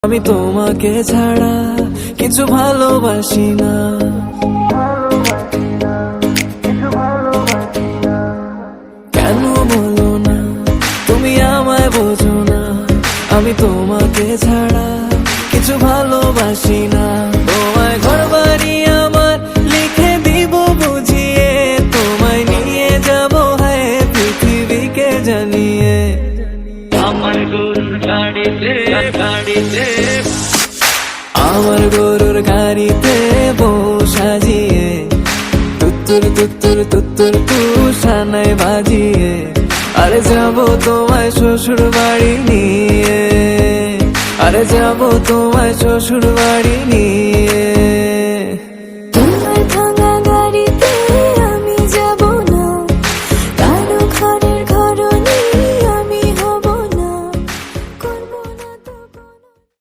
আমি তোমাকে ছাড়া কিছু ভালোবাসি না। কেন বলো না, তুমি আমায় বোঝো না। আমি তোমাকে ছাড়া কিছু ভালোবাসি না। তোমায় ঘর বাড়ি আমার লিখে দিব বুঝিয়ে, তোমায় নিয়ে যাবো হ্যাঁ পৃথিবীকে জানিয়ে। আমার গরুর গাড়িতে আমার গরুর গাড়িতে বউ সাজিয়ে, তুত্তুর তুত্তুর তুত্তুর তুষানায় বাজিয়ে, আরে যাবো তোমায় শ্বশুর বাড়ি নিয়ে, আরে যাবো তোমায় শ্বশুর বাড়ি নিয়ে।